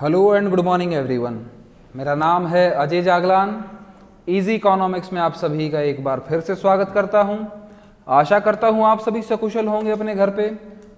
Hello and good morning everyone. मेरा नाम है अजय जागलान। इजी इकोनॉमिक्स में आप सभी का एक बार फिर से स्वागत करता हूं। आशा करता हूं आप सभी सकुशल होंगे अपने घर पे।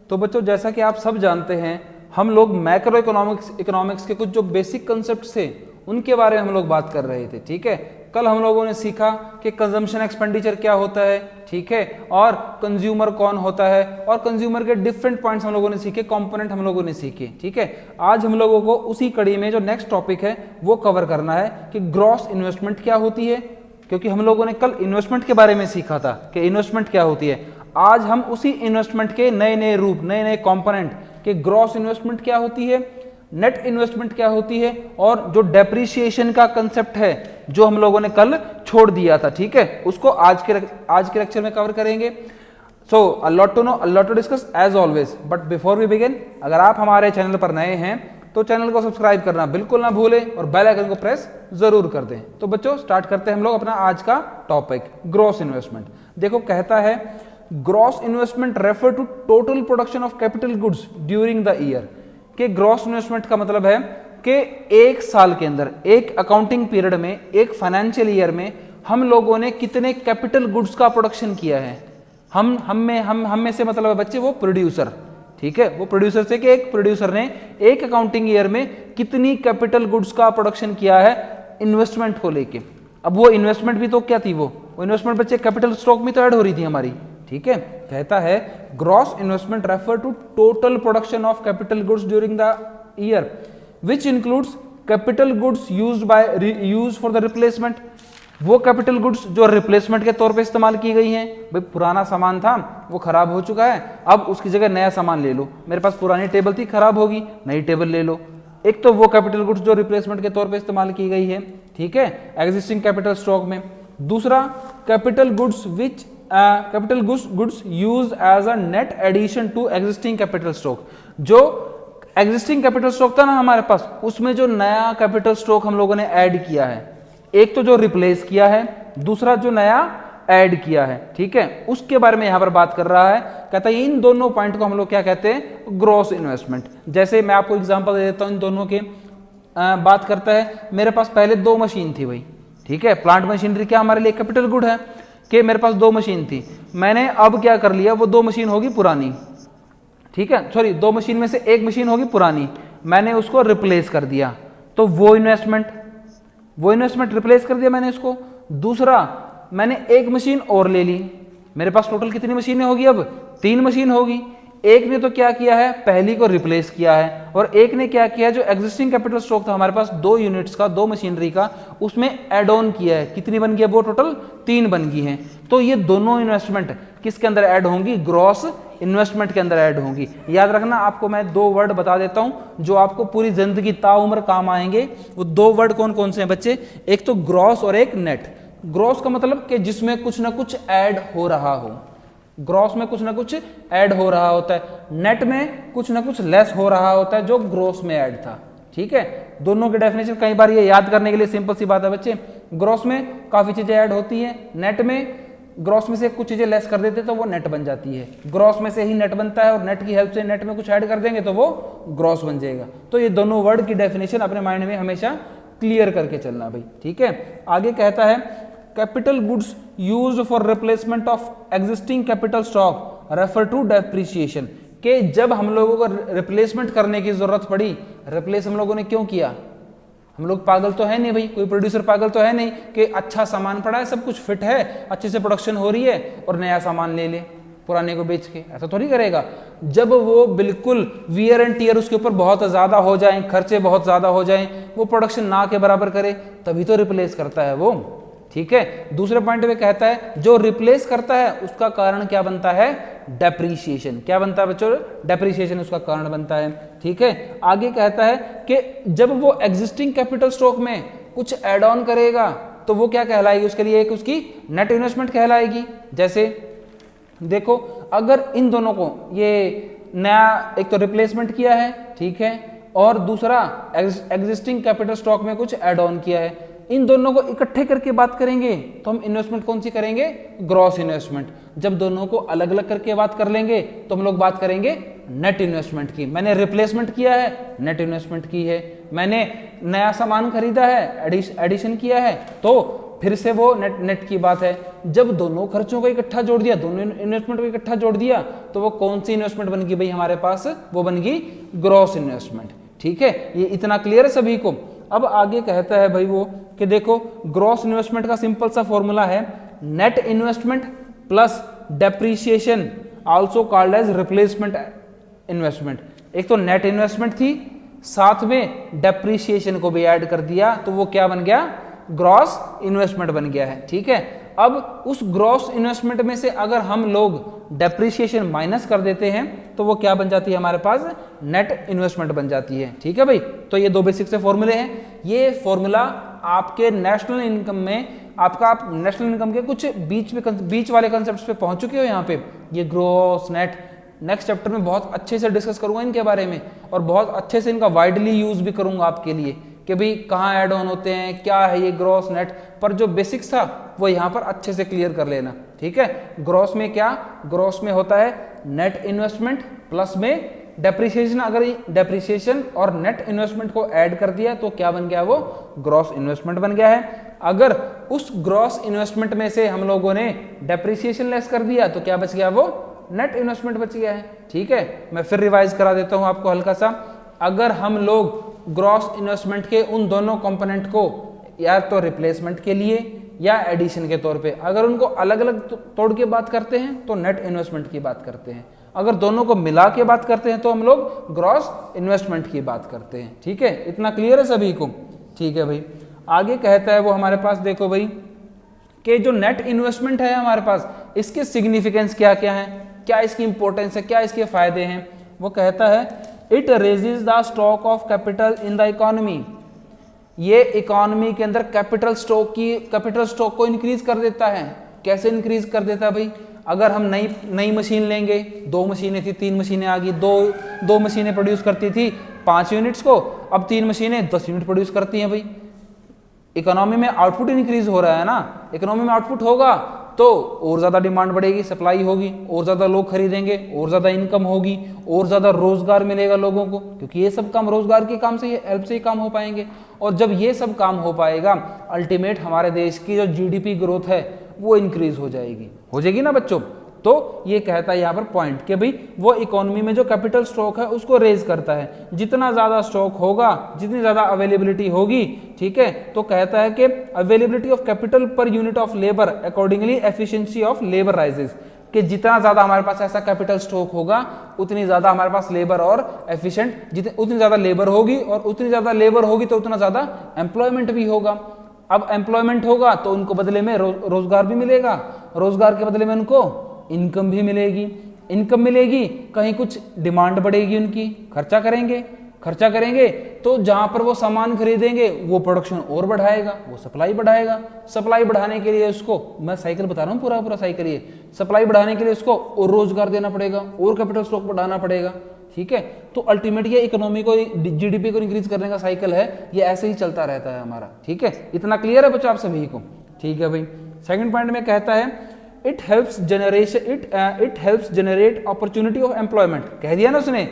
तो बच्चों, जैसा कि आप सब जानते हैं, हम लोग मैक्रो इकोनॉमिक्स के कुछ जो बेसिक कंसेप्ट थे उनके बारे में हम लोग बात कर रहे थे। ठीक है, कल हम लोगों ने सीखा कि कंजम्पशन एक्सपेंडिचर क्या होता है, ठीक है, और कंज्यूमर कौन होता है, और कंज्यूमर के डिफरेंट पॉइंट्स हम लोगों ने सीखे, कंपोनेंट हम लोगों ने सीखे। ठीक है, आज हम लोगों को उसी कड़ी में जो नेक्स्ट टॉपिक है वो कवर करना है कि ग्रॉस इन्वेस्टमेंट क्या होती है, क्योंकि हम लोगों ने कल इन्वेस्टमेंट के बारे में सीखा था कि इन्वेस्टमेंट क्या होती है। आज हम उसी इन्वेस्टमेंट के नए नए रूप, नए नए कंपोनेंट के ग्रॉस इन्वेस्टमेंट क्या होती है, नेट इन्वेस्टमेंट क्या होती है, और जो डेप्रिसिएशन का कंसेप्ट है जो हम लोगों ने कल छोड़ दिया था, ठीक है, उसको आज के लेक्चर में कवर करेंगे। So a lot to know, a lot to discuss as always, but before we begin, अगर आप हमारे चैनल पर नए हैं तो चैनल को सब्सक्राइब करना बिल्कुल ना भूलें और बेल आइकन को प्रेस जरूर कर दें। तो बच्चों, स्टार्ट करते हैं हम लोग अपना आज का टॉपिक, ग्रॉस इन्वेस्टमेंट। देखो, कहता है gross investment refer to total production of capital goods during the year. कि ग्रॉस इन्वेस्टमेंट का मतलब है कि एक साल के अंदर, एक अकाउंटिंग पीरियड में, एक फाइनेंशियल ईयर में हम लोगों ने कितने कैपिटल गुड्स का प्रोडक्शन किया है। हम में से मतलब है बच्चे वो प्रोड्यूसर, ठीक है, वो प्रोड्यूसर से कि एक प्रोड्यूसर ने एक अकाउंटिंग ईयर में कितनी कैपिटल गुड्स का प्रोडक्शन किया है इन्वेस्टमेंट को लेके। अब वो इन्वेस्टमेंट भी तो क्या थी, वो इन्वेस्टमेंट बच्चे कैपिटल स्टॉक में तो ऐड हो रही थी हमारी। ठीक है, कहता है gross investment refer to total production of capital goods during the year which includes capital goods used for the replacement. वो कैपिटल गुड्स जो रिप्लेसमेंट के तौर पे इस्तेमाल की गई हैं। भाई, पुराना सामान था, वो खराब हो चुका है, अब उसकी जगह नया सामान ले लो। मेरे पास पुरानी टेबल थी, खराब होगी, नई टेबल ले लो। एक तो वो कैपिटल गुड्स जो रिप्लेसमेंट के तौर पे इस्तेमाल की गई है, ठीक है, एग्जिस्टिंग कैपिटल स्टॉक में। दूसरा, capital goods which capital goods use as a net addition to existing capital stock. जो एग्जिस्टिंग कैपिटल स्टॉक था ना हमारे पास, उसमें जो नया कैपिटल स्टॉक हम लोगों ने ऐड किया है, एक तो जो रिप्लेस किया है, दूसरा जो नया ऐड किया है, ठीक है, उसके बारे में यहां पर बात कर रहा है। कहता है इन दोनों पॉइंट को हम लोग क्या कहते हैं, ग्रॉस इन्वेस्टमेंट। जैसे मैं आपको एग्जांपल दे देता हूं इन दोनों के। बात करता है, मेरे पास पहले दो मशीन थी भाई, ठीक है, प्लांट मशीनरी क्या हमारे लिए कैपिटल गुड है कि मेरे पास दो मशीन थी, मैंने अब क्या कर लिया, वो दो मशीन होगी पुरानी, ठीक है, सॉरी, दो मशीन में से एक मशीन होगी पुरानी, मैंने उसको रिप्लेस कर दिया, तो वो इन्वेस्टमेंट रिप्लेस कर दिया मैंने इसको। दूसरा, मैंने एक मशीन और ले ली, मेरे पास टोटल कितनी मशीनें होगी, अब 3 मशीन होगी। एक ने तो क्या किया है, पहली को रिप्लेस किया है, और एक ने क्या किया है, जो एग्जिस्टिंग कैपिटल स्टॉक था हमारे पास 2 यूनिट्स का, 2 मशीनरी का, उसमें एड ऑन किया है। कितनी बन गई, वो टोटल 3 बन गई हैं। तो ये दोनों इन्वेस्टमेंट किसके अंदर ऐड होंगी, ग्रॉस इन्वेस्टमेंट के अंदर ऐड होंगी। याद रखना, आपको मैं 2 वर्ड बता देता हूं जो आपको पूरी जिंदगी ताउम्र काम आएंगे। वो 2 वर्ड कौन कौन से हैं बच्चे, एक तो ग्रॉस और एक नेट। ग्रॉस का मतलब कि जिसमें कुछ ना कुछ ऐड हो रहा हो, ग्रॉस में कुछ ना कुछ ऐड हो रहा होता है, नेट में कुछ ना कुछ लेस हो रहा होता है जो ग्रॉस में ऐड था। ठीक है, दोनों के डेफिनेशन कई बार ये याद करने के लिए सिंपल सी बात है बच्चे, ग्रॉस में काफी चीजें ऐड होती हैं, नेट में ग्रॉस में से कुछ चीजें लेस कर देते तो वो नेट बन जाती है। ग्रॉस में से ही नेट बनता है और नेट की हेल्प से नेट में कुछ ऐड कर देंगे तो वो ग्रॉस बन जाएगा। तो ये दोनों वर्ड की डेफिनेशन अपने माइंड में हमेशा क्लियर करके चलना भाई। ठीक है, आगे कहता है capital goods used for replacement of existing capital stock refer to depreciation. कि जब हम लोगों को रिप्लेसमेंट करने की जरूरत पड़ी, रिप्लेस हम लोगों ने क्यों किया, हम लोग पागल तो है नहीं भाई, कोई प्रोड्यूसर पागल तो है नहीं कि अच्छा सामान पड़ा है, सब कुछ फिट है, अच्छे से प्रोडक्शन हो रही है और नया सामान ले ले पुराने को बेच के, ऐसा थोड़ी करेगा। जब वो बिल्कुल वियर एंड टीयर उसके ऊपर बहुत ज्यादा हो जाए, खर्चे बहुत ज्यादा हो जाए, वो प्रोडक्शन ना के बराबर करे, तभी तो रिप्लेस करता है वो। ठीक है, दूसरे पॉइंट में कहता है जो रिप्लेस करता है उसका कारण क्या बनता है, डेप्रीशिएशन। क्या बनता है बच्चों, डेप्रीशिएशन उसका कारण बनता है। ठीक है, आगे कहता है कि जब वो एग्जिस्टिंग कैपिटल स्टॉक में कुछ एड ऑन करेगा तो वो क्या कहलाएगी, उसके लिए एक उसकी नेट इन्वेस्टमेंट कहलाएगी। जैसे देखो, अगर इन दोनों को ये नया, एक तो रिप्लेसमेंट किया है, ठीक है, और दूसरा एग्जिस्टिंग कैपिटल स्टॉक में कुछ एड ऑन किया है, इन दोनों को इकट्ठे करके बात करेंगे तो हम इन्वेस्टमेंट कौन सी करेंगे, ग्रॉस इन्वेस्टमेंट। जब दोनों को अलग अलग करके बात कर लेंगे तो हम लोग बात करेंगे नेट इन्वेस्टमेंट की। मैंने रिप्लेसमेंट किया है, नेट इन्वेस्टमेंट की है। मैंने नया सामान खरीदा है, एडिशन किया है, तो फिर से वो नेट की बात है। जब दोनों खर्चों को इकट्ठा जोड़ दिया, दोनों इन्वेस्टमेंट को इकट्ठा जोड़ दिया, तो वो कौन सी इन्वेस्टमेंट बन गई भाई हमारे पास? वो बन गई ग्रॉस इन्वेस्टमेंट। ठीक है, ये इतना क्लियर है सभी को। अब आगे कहता है भाई वो कि देखो ग्रॉस इन्वेस्टमेंट का सिंपल सा फॉर्मूला है net investment plus depreciation also called as replacement investment. एक तो नेट इन्वेस्टमेंट थी, साथ में डेप्रीशिएशन को भी ऐड कर दिया, तो वो क्या बन गया? ग्रॉस इन्वेस्टमेंट बन गया है। ठीक है, अब उस ग्रॉस इन्वेस्टमेंट में से अगर हम लोग डेप्रीशिएशन माइनस कर देते हैं तो वो क्या बन जाती है हमारे पास? नेट इन्वेस्टमेंट बन जाती है। ठीक है भाई, तो ये दो बेसिक से फॉर्मूले हैं। ये फॉर्मूला आपके नेशनल इनकम में, आपका आप नेशनल इनकम के कुछ बीच वाले कंसेप्ट पे पहुंच चुके हो। यहाँ पे ये ग्रॉस नेट नेक्स्ट चैप्टर में बहुत अच्छे से डिस्कस करूंगा इनके बारे में, और बहुत अच्छे से इनका वाइडली यूज भी करूंगा आपके लिए कि भाई कहाँ ऐड ऑन होते हैं, क्या है ये ग्रॉस नेट। पर जो बेसिक्स था वो यहाँ पर अच्छे से क्लियर कर लेना। ठीक है, ग्रॉस में क्या? ग्रॉस में होता है नेट इन्वेस्टमेंट प्लस में डेप्रिसिएशन। अगर डेप्रिसिएशन और नेट इन्वेस्टमेंट को ऐड कर दिया तो क्या बन गया? वो ग्रॉस इन्वेस्टमेंट बन गया है। अगर उस ग्रॉस इन्वेस्टमेंट में से हम लोगों ने डेप्रिसिएशन लेस कर दिया तो क्या बच गया? वो नेट इन्वेस्टमेंट बच गया है। ठीक है, मैं फिर रिवाइज करा देता हूं आपको हल्का सा। अगर हम लोग ग्रॉस इन्वेस्टमेंट के उन दोनों कंपोनेंट को या तो रिप्लेसमेंट के लिए या एडिशन के तौर पे अगर उनको अलग अलग तोड़ के बात करते हैं तो नेट इन्वेस्टमेंट की बात करते हैं। अगर दोनों को मिला के बात करते हैं तो हम लोग ग्रॉस इन्वेस्टमेंट की बात करते हैं। ठीक है, इतना क्लियर है सभी को? ठीक है भाई, आगे कहता है वो हमारे पास, देखो भाई कि जो नेट इन्वेस्टमेंट है हमारे पास, इसके सिग्निफिकेंस क्या क्या है, क्या इसकी इंपॉर्टेंस है, क्या इसके फायदे हैं। वो कहता है it raises the stock of capital in the economy. ये इकोनॉमी के अंदर कैपिटल स्टॉक को इंक्रीज कर देता है। कैसे इंक्रीज कर देता है भाई? अगर हम नई मशीन लेंगे, 2 मशीनें थी 3 मशीनें आ गई, दो मशीनें प्रोड्यूस करती थी 5 यूनिट्स को, अब 3 मशीनें 10 यूनिट प्रोड्यूस करती हैं भाई। इकोनॉमी में आउटपुट इंक्रीज हो रहा है ना। इकोनॉमी में आउटपुट होगा तो और ज्यादा डिमांड बढ़ेगी, सप्लाई होगी, और ज्यादा लोग खरीदेंगे, और ज्यादा इनकम होगी, और ज्यादा रोजगार मिलेगा लोगों को, क्योंकि ये सब काम रोजगार के काम से, हेल्प से ही काम हो पाएंगे। और जब ये सब काम हो पाएगा, अल्टीमेट हमारे देश की जो जीडीपी ग्रोथ है वो इंक्रीज हो जाएगी ना बच्चों। तो ये कहता है यहाँ पर पॉइंट कि भाई वो इकोनॉमी में जो कैपिटल स्टॉक है उसको रेज करता है। जितना ज्यादा स्टॉक होगा, जितनी ज्यादा अवेलेबिलिटी होगी, ठीक है, तो कहता है कि availability of capital per unit of labour accordingly efficiency of labour rises. कि जितना ज्यादा हमारे पास ऐसा कैपिटल स्टॉक होगा उतनी ज्यादा हमारे पास लेबर और एफिशिएंट, उतनी ज्यादा लेबर होगी, और उतनी ज्यादा लेबर होगी तो उतना ज्यादा एम्प्लॉयमेंट भी होगा। अब एम्प्लॉयमेंट होगा तो उनको बदले में रोजगार भी मिलेगा, रोजगार के बदले में उनको इनकम भी मिलेगी, इनकम मिलेगी, कहीं कुछ डिमांड बढ़ेगी, उनकी खर्चा करेंगे तो जहां पर वो सामान खरीदेंगे वो प्रोडक्शन और बढ़ाएगा, वो सप्लाई बढ़ाएगा। सप्लाई बढ़ाने के लिए उसको, मैं साइकिल बता रहा हूँ, पूरा साइकिल ये, सप्लाई बढ़ाने के लिए उसको और रोजगार देना पड़ेगा, और कैपिटल स्टॉक बढ़ाना पड़ेगा। ठीक है, तो अल्टीमेट ये इकोनॉमी को, जीडीपी को इंक्रीज करने का साइकिल है, ये ऐसे ही चलता रहता है हमारा। ठीक है, इतना क्लियर है बच्चों आप सभी को? ठीक है भाई, सेकंड पॉइंट में कहता है it helps generate opportunity of employment. कह दिया ना उसने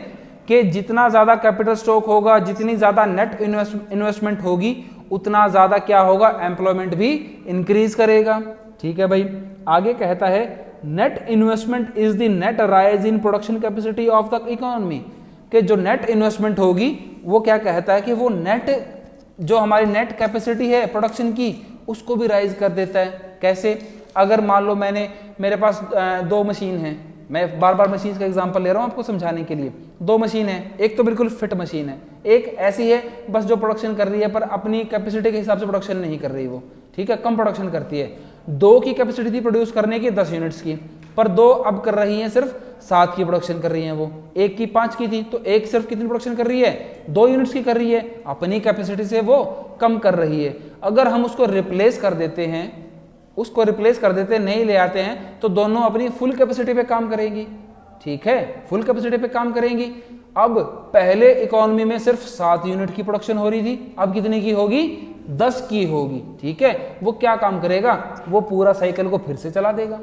कि जितना ज्यादा कैपिटल स्टॉक होगा, जितनी ज्यादा नेट इन्वेस्टमेंट होगी, उतना ज्यादा क्या होगा? एम्प्लॉयमेंट भी इंक्रीज करेगा। ठीक है भाई, आगे कहता है net investment is the net rise in production capacity of the economy. कि जो नेट इन्वेस्टमेंट होगी वो क्या कहता है कि वो नेट, जो हमारी नेट कैपेसिटी है प्रोडक्शन की, उसको भी राइज कर देता है। कैसे? अगर मान लो मेरे पास 2 मशीन है, मैं बार मशीन का एग्जांपल ले रहा हूं आपको समझाने के लिए। 2 मशीन है, एक तो बिल्कुल फिट मशीन है, एक ऐसी है बस जो प्रोडक्शन कर रही है पर अपनी कैपेसिटी के हिसाब से प्रोडक्शन नहीं कर रही वो, ठीक है, कम प्रोडक्शन करती है। 2 की कैपेसिटी थी प्रोड्यूस करने की 10 यूनिट्स की, पर 2 अब कर रही हैं सिर्फ 7 की प्रोडक्शन कर रही हैं वो। एक की 5 की थी तो एक सिर्फ कितनी प्रोडक्शन कर रही है? 2 यूनिट्स की कर रही है, अपनी कैपेसिटी से वो कम कर रही है। अगर हम उसको रिप्लेस कर देते हैं, नहीं ले आते हैं, तो दोनों अपनी फुल कैपेसिटी पे काम करेंगी। ठीक है, फुल कैपेसिटी पे काम करेंगी। अब पहले इकोनॉमी में सिर्फ 7 यूनिट की प्रोडक्शन हो रही थी, अब कितने की होगी? 10 की होगी। ठीक है, वो क्या काम करेगा? वो पूरा साइकिल को फिर से चला देगा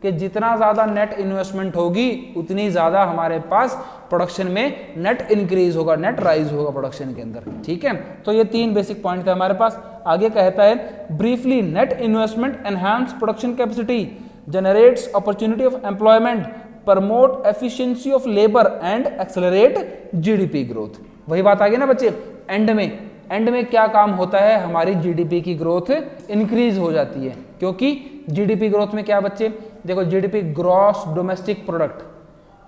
कि जितना ज़्यादा नेट इन्वेस्टमेंट होगी उतनी ज़्यादा हमारे पास प्रोडक्शन में नेट इंक्रीज होगा, नेट राइज होगा प्रोडक्शन के अंदर। ठीक है, तो ये 3 बेसिक पॉइंट थे हमारे पास। आगे कहता है briefly net investment enhance production capacity, generates opportunity of employment, promote efficiency of labour and accelerate GDP growth. वही बात आ गई ना बच्चे, एंड में क्या काम होता है, हमारी जीडीपी की ग्रोथ इंक्रीज हो जाती है। क्योंकि जीडीपी ग्रोथ में क्या बच्चे, देखो जीडीपी ग्रॉस डोमेस्टिक प्रोडक्ट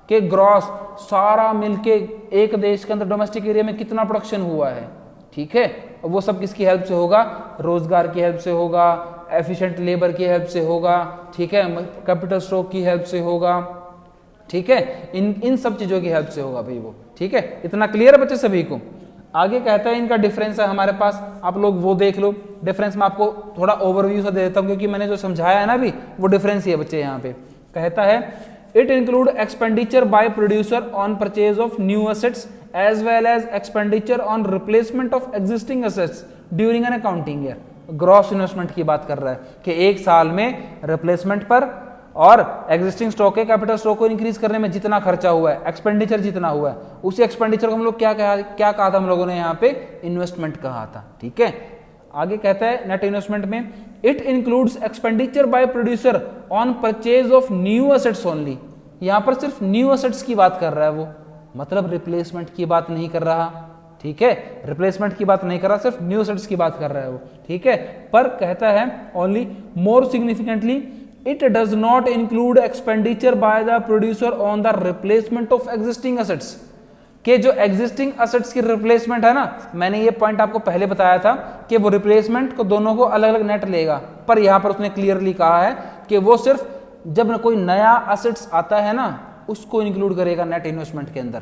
के ग्रॉस सारा मिलके एक देश के अंदर डोमेस्टिक एरिया में कितना प्रोडक्शन हुआ है, ठीक है, वो सब किसकी हेल्प से होगा, रोजगार की हेल्प से होगा, एफिशिएंट लेबर की हेल्प से होगा, ठीक है, कैपिटल स्टॉक की हेल्प से होगा, ठीक है, इन सब चीजों की हेल्प से होगा भाई वो। ठीक है, इतना क्लियर है बच्चे सभी को। आगे कहता है इनका डिफरेंस है हमारे पास, आप लोग वो देख लो। डिफरेंस मैं आपको थोड़ा ओवरव्यू से दे देता हूँ क्योंकि मैंने जो समझाया है ना अभी वो डिफरेंस ही है बच्चे। यहाँ पे कहता है it include expenditure by producer on purchase of new assets as well as expenditure on replacement of existing assets during an accounting year. Gross investment की बात कर रहा है कि एक साल में रिप्लेसमेंट पर और एग्जिस्टिंग स्टॉक के कैपिटल स्टॉक को इंक्रीज करने में जितना खर्चा हुआ है, एक्सपेंडिचर जितना हुआ है, उसी एक्सपेंडिचर को हम लोग क्या कहा था हम लोगों ने यहाँ पे इन्वेस्टमेंट कहा था। ठीक है, आगे कहता है नेट इन्वेस्टमेंट में it includes expenditure by producer on purchase of new assets only. यहाँ पर सिर्फ न्यू एसेट्स की बात कर रहा है वो, मतलब रिप्लेसमेंट की बात नहीं कर रहा। ठीक है, रिप्लेसमेंट की बात नहीं कर रहा, सिर्फ न्यू एसेट्स की बात कर रहा है वो। ठीक है, पर कहता है only more significantly it does not include expenditure by the producer on the replacement of existing assets। के जो existing assets की replacement है ना, मैंने ये पॉइंट आपको पहले बताया था कि वो replacement को दोनों को अलग अलग नेट लेगा, पर यहाँ पर उसने क्लियरली कहा है कि वो सिर्फ जब कोई नया assets आता है ना उसको इंक्लूड करेगा नेट इन्वेस्टमेंट के अंदर।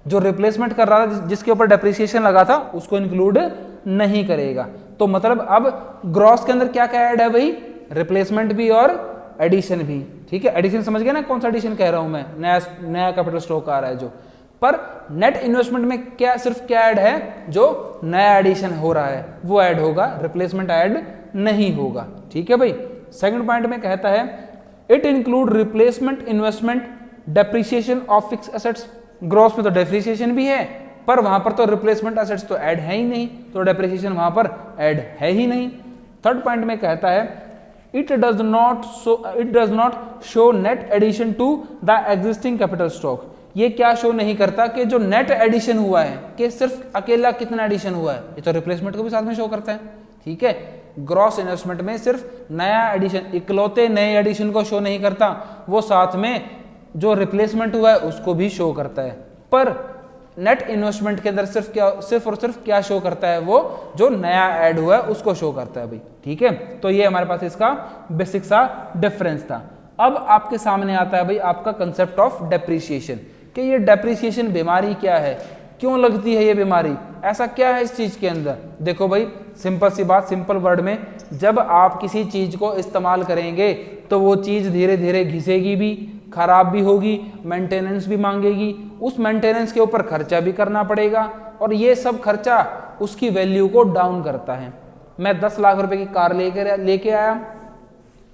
जो रिप्लेसमेंट कर रहा था जिसके ऊपर डेप्रिसिएशन लगा था उसको इंक्लूड नहीं करेगा। तो मतलब अब ग्रॉस के अंदर क्या क्या ऐड है भाई, रिप्लेसमेंट भी और एडिशन भी। ठीक है, एडिशन समझ गए ना कौन सा एडिशन कह रहा हूं मैं, नया कैपिटल स्टॉक आ रहा है जो। पर नेट इन्वेस्टमेंट में क्या सिर्फ क्या ऐड है, जो नया एडिशन हो रहा है वो ऐड होगा, रिप्लेसमेंट ऐड नहीं होगा। ठीक है भाई। सेकंड पॉइंट में कहता है it include replacement investment depreciation of fix assets. Gross में तो डेप्रिसिएशन भी है पर वहां पर तो रिप्लेसमेंट एसेट्स तो ऐड है ही नहीं, तो डेप्रिसिएशन वहां पर ऐड है ही नहीं। थर्ड पॉइंट में कहता है it does not show net addition to the existing capital stock। ये क्या शो नहीं करता कि जो नेट एडिशन हुआ है कि सिर्फ अकेला कितना एडिशन हुआ है, ये तो रिप्लेसमेंट को भी साथ में शो करता है। ठीक है, ग्रॉस इन्वेस्टमेंट में सिर्फ नया एडिशन, इकलौते नए एडिशन को शो नहीं करता, वो साथ में जो रिप्लेसमेंट हुआ है उसको भी शो करता है। पर नेट इन्वेस्टमेंट के अंदर सिर्फ और सिर्फ क्या शो करता है, वो जो नया ऐड हुआ है उसको शो करता है भाई। ठीक है, तो ये हमारे पास इसका बेसिक सा डिफरेंस था। अब आपके सामने आता है भाई आपका कंसेप्ट ऑफ डेप्रिसिएशन, कि ये डेप्रिसिएशन बीमारी क्या है, क्यों लगती है ये बीमारी, ऐसा क्या है इस चीज के अंदर। देखो भाई सिंपल सी बात, सिंपल वर्ड में, जब आप किसी चीज को इस्तेमाल करेंगे तो वो चीज धीरे धीरे घिसेगी भी, खराब भी होगी, मेंटेनेंस भी मांगेगी, उस मेंटेनेंस के ऊपर खर्चा भी करना पड़ेगा और ये सब खर्चा उसकी वैल्यू को डाउन करता है। मैं 10 लाख रुपए की कार लेके आया,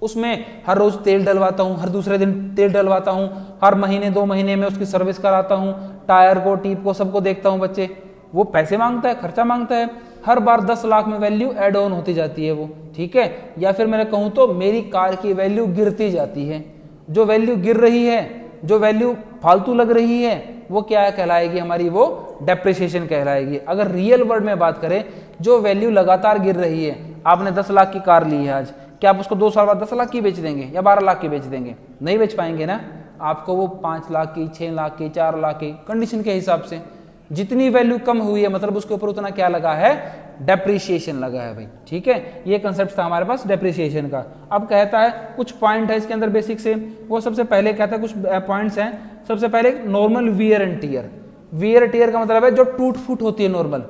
उसमें हर रोज तेल डलवाता हूँ, हर दूसरे दिन तेल डलवाता हूँ, हर महीने 2 महीने में उसकी सर्विस कराता हूँ, टायर को, टीप को, सबको देखता हूँ बच्चे, वो पैसे मांगता है, खर्चा मांगता है, हर बार 10 लाख में वैल्यू एड ऑन होती जाती है वो। ठीक है, या फिर मैं कहूँ तो मेरी कार की वैल्यू गिरती जाती है। जो वैल्यू गिर रही है, जो वैल्यू फालतू लग रही है, वो क्या कहलाएगी हमारी, वो डेप्रिसिएशन कहलाएगी। अगर रियल वर्ड में बात करें, जो वैल्यू लगातार गिर रही है, आपने 10 लाख की कार ली है आज, क्या आप उसको 2 साल बाद 10 लाख की बेच देंगे या 12 लाख की बेच देंगे? नहीं बेच पाएंगे ना, आपको वो 5 लाख की, 6 लाख की, 4 लाख की, कंडीशन के हिसाब से जितनी वैल्यू कम हुई है मतलब उसके ऊपर उतना क्या लगा है, डेप्रिसिएशन लगा है भाई। ठीक है, ये कंसेप्ट था हमारे पास डेप्रिसिएशन का। अब कहता है कुछ पॉइंट है इसके अंदर बेसिक से, वो सबसे पहले कहता है कुछ पॉइंट्स हैं। सबसे पहले normal wear and tear. Wear tear का मतलब है जो टूट फूट होती है, नॉर्मल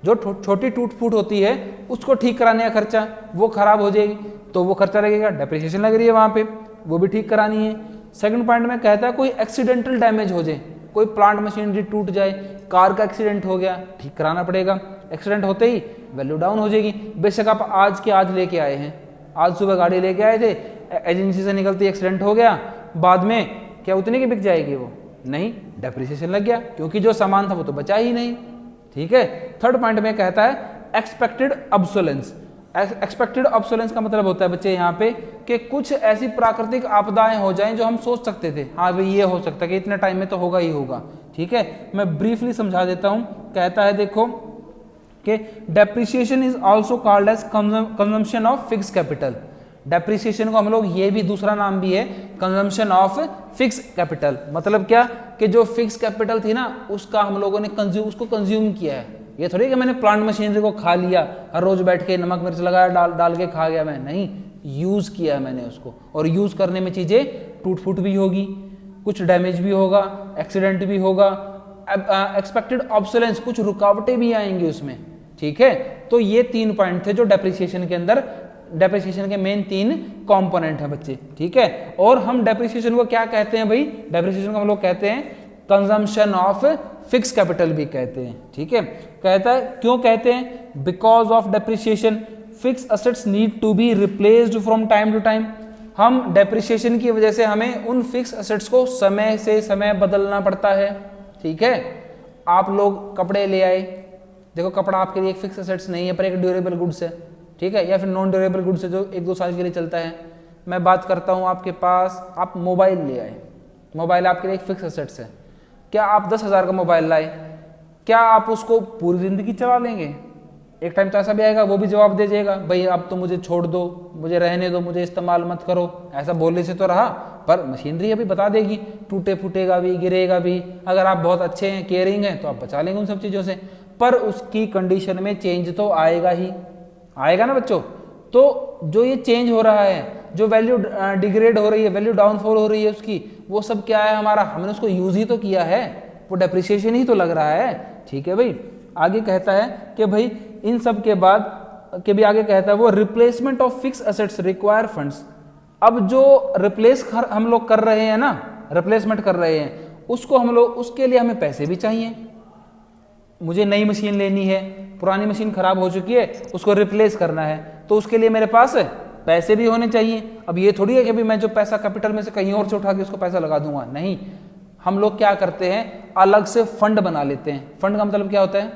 जो छोटी टूट फूट होती है उसको ठीक कराने का खर्चा, वो खराब हो जाएगी तो वो खर्चा लगेगा, डेप्रिसिएशन लग रही है वहां पे, वो भी ठीक करानी है। सेकंड पॉइंट में कहता है कोई एक्सीडेंटल डैमेज हो जाए, कोई प्लांट मशीनरी टूट जाए, कार का एक्सीडेंट हो गया, ठीक कराना पड़ेगा। एक्सीडेंट होते ही वैल्यू डाउन हो जाएगी। बेशक आप आज के आज लेके आए हैं, आज सुबह गाड़ी लेके आए थे, एजेंसी से निकलती एक्सीडेंट हो गया, बाद में क्या उतने की बिक जाएगी वो? नहीं, डेप्रिसिएशन लग गया, क्योंकि जो सामान था वो तो बचा ही नहीं। ठीक है। थर्ड पॉइंट में कहता है एक्सपेक्टेड ऑब्सोलेंस। एक्सपेक्टेड ऑब्सोलेंस का मतलब होता है बच्चे यहाँ पे कि कुछ ऐसी प्राकृतिक आपदाएं हो जाएं जो हम सोच सकते थे, हाँ भाई ये हो सकता है कि इतने टाइम में तो होगा ही होगा। ठीक है, मैं ब्रीफली समझा देता हूं। कहता है देखो कि depreciation is also called as consumption of fix capital. Depreciation को हम लोग, ये भी दूसरा नाम भी है कंजम्पशन ऑफ फिक्स कैपिटल। मतलब क्या कि जो फिक्स कैपिटल थी ना उसका हम लोगों ने उसको कंज्यूम किया है। ये थोड़ी कि मैंने प्लांट मशीनरी को खा लिया, हर रोज बैठ के नमक मिर्च लगाया डाल के खा गया मैं, नहीं, यूज किया है मैंने उसको। और यूज करने में चीजें टूट फूट भी होगी, कुछ डैमेज भी होगा, एक्सीडेंट भी होगा, एक्सपेक्टेड ऑब्सोलेंस, कुछ रुकावटें भी आएंगी उसमें। ठीक है, तो ये 3 पॉइंट थे जो डेप्रिसिएशन के अंदर, डेप्रिसिएशन के मेन 3 कंपोनेंट हैं बच्चे। ठीक है, और हम डेप्रिसिएशन को क्या कहते हैं भाई? डेप्रिसिएशन को हम लोग कहते हैं कंजम्पशन ऑफ फिक्स कैपिटल भी कहते हैं। ठीक है, कहता है क्यों कहते हैं? Because of depreciation fix assets need to be replaced from time to time. हम डेप्रिसिएशन की वजह से हमें उन फिक्स असेट्स को समय से समय बदलना पड़ता है। ठीक है, आप लोग कपड़े ले आए, देखो कपड़ा आपके लिए एक फिक्स असेट्स नहीं है पर एक ड्यूरेबल गुड्स है। ठीक है, या फिर नॉन ड्यूरेबल गुड्स है जो 1-2 साल के लिए चलता है। मैं बात करता हूँ आपके पास, आप मोबाइल ले आए, मोबाइल आपके लिए एक फिक्स असेट्स है। क्या आप 10,000 का मोबाइल लाए, क्या आप उसको पूरी जिंदगी चला लेंगे? एक टाइम तो ऐसा भी आएगा वो भी जवाब दे जाएगा, भाई अब तो मुझे छोड़ दो, मुझे रहने दो, मुझे इस्तेमाल मत करो। ऐसा बोलने से तो रहा, पर मशीनरी अभी बता देगी, टूटे फूटेगा भी, गिरेगा भी। अगर आप बहुत अच्छे हैं, केयरिंग हैं, तो आप बचा लेंगे उन सब चीज़ों से, पर उसकी कंडीशन में चेंज तो आएगा ही आएगा ना बच्चों। तो जो ये चेंज हो रहा है, जो वैल्यू डिग्रेड हो रही है, वैल्यू डाउनफॉल हो रही है उसकी, वो सब क्या है हमारा? हमने उसको यूज ही तो किया है, वो डेप्रिसिएशन ही तो लग रहा है। ठीक है भाई, आगे कहता है कि भाई इन सब के बाद के भी आगे कहता है वो replacement of fix assets require funds. अब जो रिप्लेस हम लोग कर रहे हैं ना, रिप्लेसमेंट कर रहे हैं, उसको हम लोग, उसके लिए हमें पैसे भी चाहिए। मुझे नई मशीन लेनी है, पुरानी मशीन खराब हो चुकी है, उसको रिप्लेस करना है, तो उसके लिए मेरे पास पैसे भी होने चाहिए। अब ये थोड़ी है कि मैं जो पैसा कैपिटल में से कहीं और से उठा के उसको पैसा लगा दूंगा, नहीं। हम लोग क्या करते हैं, अलग से फंड बना लेते हैं। फंड का मतलब क्या होता है?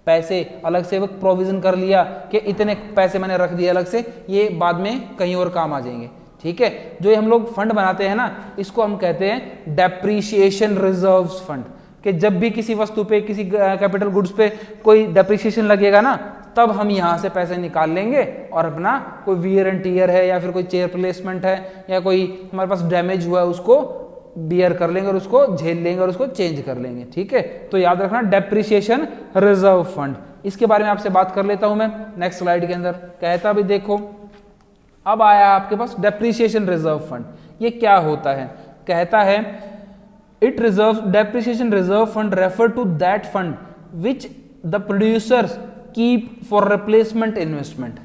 पैसे अलग से वो प्रोविजन कर लिया कि इतने पैसे मैंने रख दिए अलग से, ये बाद में कहीं और काम आ जाएंगे। ठीक है, जो ये हम लोग फंड बनाते हैं ना, इसको हम कहते हैं डेप्रीशिएशन रिजर्व्स फंड। कि जब भी किसी वस्तु पे, किसी कैपिटल गुड्स पे कोई डेप्रिसिएशन लगेगा ना, तब हम यहाँ से पैसे निकाल लेंगे और अपना कोई वियर एंड टीयर है या फिर कोई चेयर रिप्लेसमेंट है या कोई हमारे पास डैमेज हुआ है उसको बियर कर लेंगे और उसको झेल लेंगे और उसको चेंज कर लेंगे। ठीक है, तो याद रखना डेप्रिसिएशन रिजर्व फंड। इसके बारे में आपसे बात कर लेता हूं मैं नेक्स्ट स्लाइड के अंदर। कहता भी देखो, अब आया आपके पास डेप्रिसिएशन रिजर्व फंड। ये क्या होता है? कहता है it reserve depreciation reserve fund refer to that fund which the producers keep for replacement investment.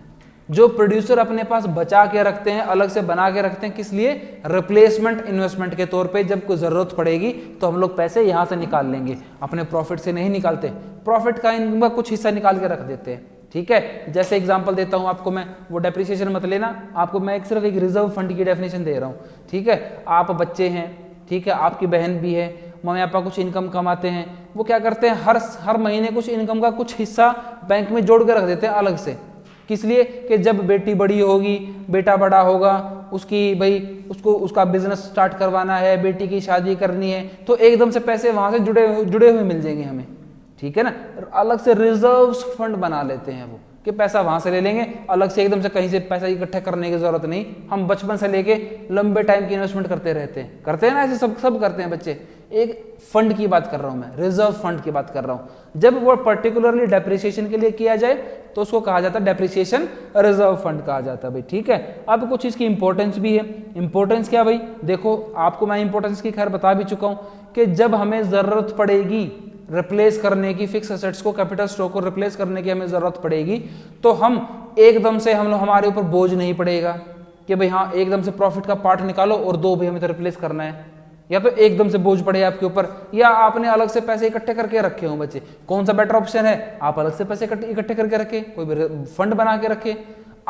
जो प्रोड्यूसर अपने पास बचा के रखते हैं, अलग से बना के रखते हैं, किस लिए? रिप्लेसमेंट इन्वेस्टमेंट के तौर पे। जब कोई जरूरत पड़ेगी तो हम लोग पैसे यहां से निकाल लेंगे, अपने प्रॉफिट से नहीं निकालते, प्रॉफिट का इनकम का कुछ हिस्सा निकाल के रख देते हैं। ठीक है, जैसे एग्जांपल देता हूं आपको मैं, वो डेप्रिसिएशन मत लेना, आपको मैं सिर्फ एक रिजर्व फंड की डेफिनेशन दे रहा हूं। ठीक है, आप बच्चे हैं, ठीक है, आपकी बहन भी है, मम्मी पापा कुछ इनकम कमाते हैं, वो क्या करते हैं, हर महीने कुछ इनकम का कुछ हिस्सा बैंक में जोड़ के रख देते हैं अलग से। किस लिए? कि जब बेटी बड़ी होगी, बेटा बड़ा होगा, उसकी भाई उसका बिजनेस स्टार्ट करवाना है, बेटी की शादी करनी है, तो एकदम से पैसे वहां से जुड़े हुए मिल जाएंगे हमें। ठीक है ना, अलग से रिजर्व्स फंड बना लेते हैं वो, कि पैसा वहां से ले लेंगे, अलग से एकदम से कहीं से पैसा इकट्ठा करने की जरूरत नहीं। हम बचपन से लेके लंबे टाइम की इन्वेस्टमेंट करते रहते हैं ना, ऐसे सब करते हैं बच्चे। एक फंड की बात कर रहा हूं मैं, रिजर्व फंड की बात कर रहा हूं। जब वो पर्टिकुलरली डेप्रिसिएशन के लिए किया जाए तो उसको कहा जाता है डेप्रिसिएशन रिजर्व फंड कहा जाता है भाई। ठीक है, अब कुछ इसकी इंपॉर्टेंस भी है। इंपॉर्टेंस क्या भाई? देखो, आपको मैं इंपॉर्टेंस की खैर बता भी चुका हूं कि जब हमें जरूरत पड़ेगी रिप्लेस करने की, फिक्स एसेट्स को, कैपिटल स्टॉक को रिप्लेस करने की हमें जरूरत पड़ेगी, तो हम एकदम से हमारे ऊपर बोझ नहीं पड़ेगा कि भाई हाँ एकदम से प्रॉफिट का पार्ट निकालो और दो भाई हमें तो रिप्लेस करना है, या तो एकदम से बोझ पड़े आपके ऊपर, या आपने अलग से पैसे इकट्ठे करके रखे हो बच्चे। कौन सा बेटर ऑप्शन है? आप अलग से पैसे इकट्ठे करके रखे, कोई फंड बना के रखे।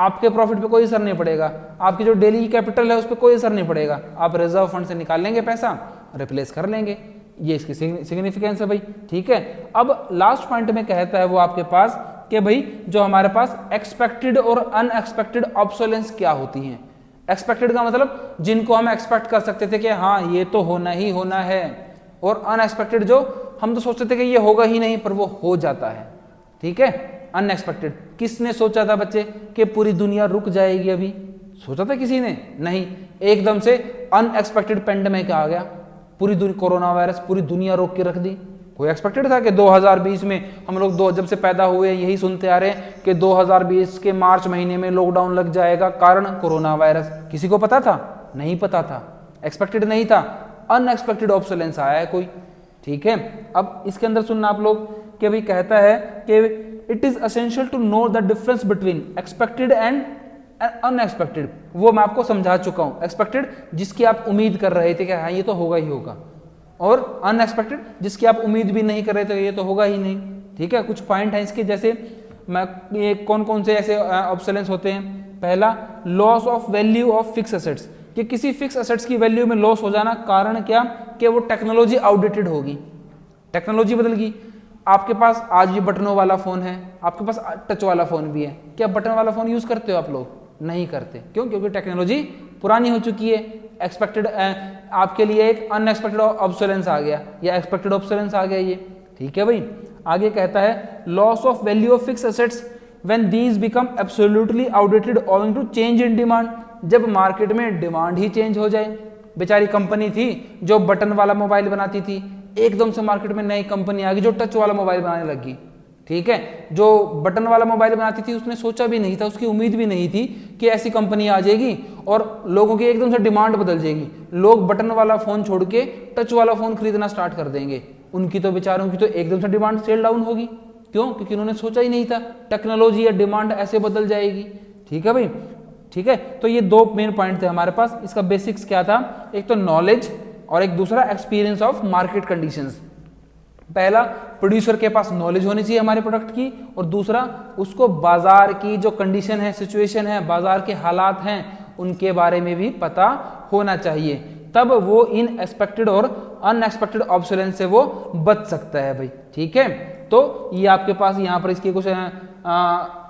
आपके प्रॉफिट पे कोई असर नहीं पड़ेगा, आपकी जो डेली कैपिटल है उस पर कोई असर नहीं पड़ेगा, आप रिजर्व फंड से निकाल लेंगे पैसा, रिप्लेस कर लेंगे। ये इसकी सिग्निफिकेंस है भाई, ठीक है। अब लास्ट पॉइंट में कहता है वो आपके पास कि भाई जो हमारे पास एक्सपेक्टेड और अनएक्सपेक्टेड ऑब्सोलेंस क्या होती हैं। एक्सपेक्टेड का मतलब जिनको हम एक्सपेक्ट कर सकते थे कि हाँ ये तो होना ही होना है, और अनएक्सपेक्टेड जो हम तो सोचते थे कि ये होगा ही नहीं पर वो हो जाता है, ठीक है। अनएक्सपेक्टेड किसने सोचा था बच्चे कि पूरी दुनिया रुक जाएगी, अभी सोचा था किसी ने? नहीं, एकदम से अनएक्सपेक्टेड पेंडेमिक आ गया, पूरी दुनिया कोरोना वायरस पूरी दुनिया रोक के रख दी। कोई एक्सपेक्टेड था कि 2020 में हम लोग जब से पैदा हुए यही सुनते आ रहे हैं कि 2020 के मार्च महीने में लॉकडाउन लग जाएगा, कारण कोरोना वायरस। किसी को पता था? नहीं पता था, एक्सपेक्टेड नहीं था, अनएक्सपेक्टेड ऑब्सोलेंस आया है कोई, ठीक है। अब इसके अंदर सुनना आप लोग कि भाई कहता है कि it is essential to know the difference between expected and unexpected. वो मैं आपको समझा चुका हूं। एक्सपेक्टेड जिसकी आप उम्मीद कर रहे थे कि हाँ ये तो होगा ही होगा, और अनएक्सपेक्टेड जिसकी आप उम्मीद भी नहीं कर रहे थे ये तो होगा ही नहीं, ठीक है। कुछ पॉइंट है इसके, जैसे मैं ये कौन कौन से ऐसे ऑब्सोलेंस होते हैं। पहला, loss of value of fix assets, कि किसी फिक्स एसेट्स की वैल्यू में लॉस हो जाना। कारण क्या? कि वो टेक्नोलॉजी आउटडेटेड होगी, टेक्नोलॉजी बदल गई। आपके पास आज ये बटनों वाला फोन है, आपके पास टच वाला फोन भी है, क्या बटन वाला फोन यूज करते हो आप लोग? नहीं करते, क्यों? क्योंकि टेक्नोलॉजी पुरानी हो चुकी है। एक्सपेक्टेड आपके लिए एक अनएक्सपेक्टेड ऑब्सोलेंस आ गया या एक्सपेक्टेड ऑब्सोलेंस आ गया ये, ठीक है भाई। आगे कहता है loss of value of fix assets when these become absolutely outdated owing to change in demand, जब मार्केट में डिमांड ही चेंज हो जाए। बेचारी कंपनी थी जो बटन वाला मोबाइल बनाती थी, एकदम से मार्केट में नई कंपनी आ गई जो टच वाला मोबाइल बनाने लगी, ठीक है। जो बटन वाला मोबाइल बनाती थी उसने सोचा भी नहीं था, उसकी उम्मीद भी नहीं थी कि ऐसी कंपनी आ जाएगी और लोगों की एकदम से डिमांड बदल जाएगी, लोग बटन वाला फोन छोड़ के टच वाला फोन खरीदना स्टार्ट कर देंगे। उनकी तो बेचारों की तो एकदम से डिमांड सेल डाउन होगी, क्यों? क्योंकि उन्होंने सोचा ही नहीं था टेक्नोलॉजी या डिमांड ऐसे बदल जाएगी, ठीक है भाई, ठीक है। तो ये दो मेन पॉइंट थे हमारे पास। इसका बेसिक्स क्या था? एक तो नॉलेज और एक दूसरा एक्सपीरियंस ऑफ मार्केट कंडीशंस। पहला, प्रोड्यूसर के पास नॉलेज होनी चाहिए हमारे प्रोडक्ट की, और दूसरा उसको बाजार की जो कंडीशन है, सिचुएशन है, बाजार के हालात हैं, उनके बारे में भी पता होना चाहिए, तब वो इन एक्सपेक्टेड और अनएक्सपेक्टेड ऑब्सोलेंस से वो बच सकता है भाई, ठीक है। तो ये आपके पास यहाँ पर इसके कुछ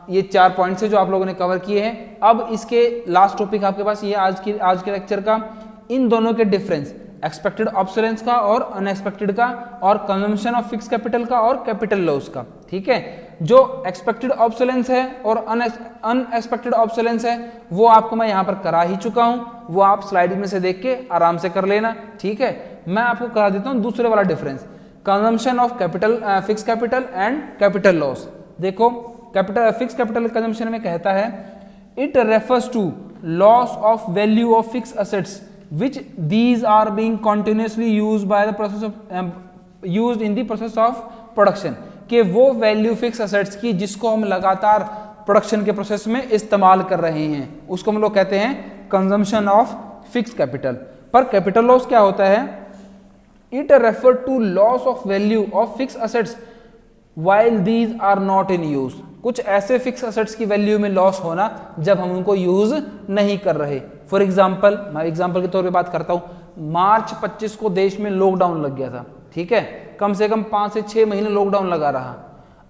ये 4 पॉइंट्स है जो आप लोगों ने कवर किए हैं। अब इसके लास्ट टॉपिक आपके पास ये आज के लेक्चर का, इन दोनों के डिफरेंस, एक्सपेक्टेड ऑब्सोलेंस का और अनएक्सपेक्टेड का, और कंजम्पशन ऑफ फिक्स कैपिटल का और कैपिटल लॉस का, ठीक है। जो एक्सपेक्टेड ऑब्सोलेंस है और अनएक्सपेक्टेड ऑब्सोलेंस है वो आपको मैं यहाँ पर करा ही चुका हूँ, वो आप स्लाइड में से देख के आराम से कर लेना, ठीक है। मैं आपको करा देता हूँ दूसरे वाला difference, consumption of capital, fix capital and capital loss. देखो कैपिटल, फिक्स कैपिटल कंजम्पशन में कहता है it refers to loss of value of fix assets which these are being continuously used by the process of used in the process of production, कि वो value fix assets की जिसको हम लगातार production के प्रोसेस में इस्तेमाल कर रहे हैं उसको हम लोग कहते हैं कंजम्पशन ऑफ फिक्स कैपिटल। पर कैपिटल लॉस क्या होता है? It refer to loss of value of fix assets while these are not in use, कुछ ऐसे फिक्स एसेट्स की वैल्यू में लॉस होना जब हम उनको यूज नहीं कर रहे। फॉर एग्जाम्पल, मैं एग्जाम्पल के तौर पे बात करता हूं, मार्च 25 को देश में लॉकडाउन लग गया था, ठीक है, कम से कम 5 से 6 महीने लॉकडाउन लगा रहा।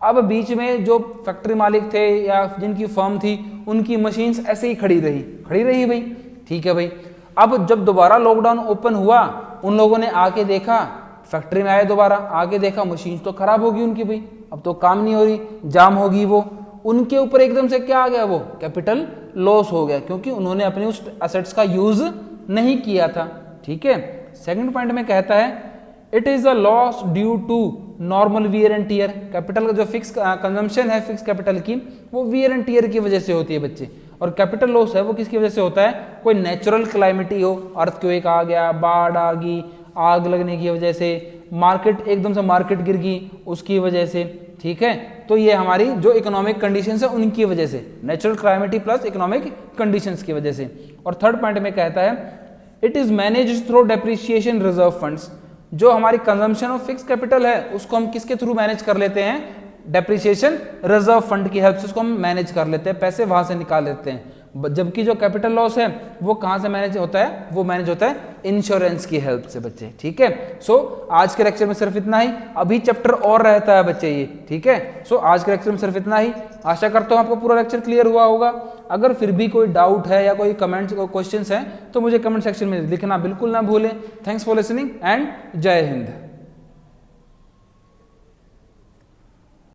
अब बीच में जो फैक्ट्री मालिक थे या जिनकी फर्म थी उनकी मशीन्स ऐसे ही खड़ी रही भाई, ठीक है भाई। अब जब दोबारा लॉकडाउन ओपन हुआ, उन लोगों ने आके देखा, फैक्ट्री में आए दोबारा, आगे देखा मशीन तो खराब होगी उनकी भाई, अब तो काम नहीं हो रही, जाम होगी वो, उनके ऊपर एकदम से क्या आ गया? वो कैपिटल लॉस हो गया, क्योंकि उन्होंने अपने उस एसेट्स का यूज नहीं किया था, ठीक है। सेकंड पॉइंट में कहता है it is a loss due to normal wear and tear. Capital का जो फिक्स कंजम्पशन है फिक्स कैपिटल की, वो वियर एंड टियर की वजह से होती है बच्चे, और कैपिटल लॉस है वो किसकी वजह से होता है? कोई नेचुरल क्लाइमेटी हो, अर्थक्वेक आ गया, बाढ़ आ गई, आग लगने की वजह से, मार्केट एकदम से मार्केट गिर गई उसकी वजह से, ठीक है। तो ये हमारी जो इकोनॉमिक कंडीशंस है उनकी वजह से, नेचुरल क्लाइमेटी प्लस इकोनॉमिक कंडीशंस की वजह से। और थर्ड पॉइंट में कहता है it is managed through depreciation reserve funds. जो हमारी कंजम्पशन ऑफ फिक्स कैपिटल है उसको हम किसके थ्रू मैनेज कर लेते हैं? डेप्रिसिएशन रिजर्व फंड की हेल्प से उसको हम मैनेज कर लेते हैं, पैसे वहां से निकाल लेते हैं। जबकि जो कैपिटल लॉस है वो कहाँ से मैनेज होता है, वो मैनेज होता है इंश्योरेंस की हेल्प से बच्चे, ठीक है। सो आज के लेक्चर में सिर्फ इतना ही, अभी चैप्टर और रहता है बच्चे ये, ठीक है। सो आज के लेक्चर में सिर्फ इतना ही, आशा करता हूँ आपको पूरा लेक्चर क्लियर हुआ होगा। अगर फिर भी कोई डाउट है या कोई कमेंट्स कोई क्वेश्चंस हैं तो मुझे कमेंट सेक्शन में लिखना बिल्कुल ना भूलें। थैंक्स फॉर लिसनिंग एंड जय हिंद।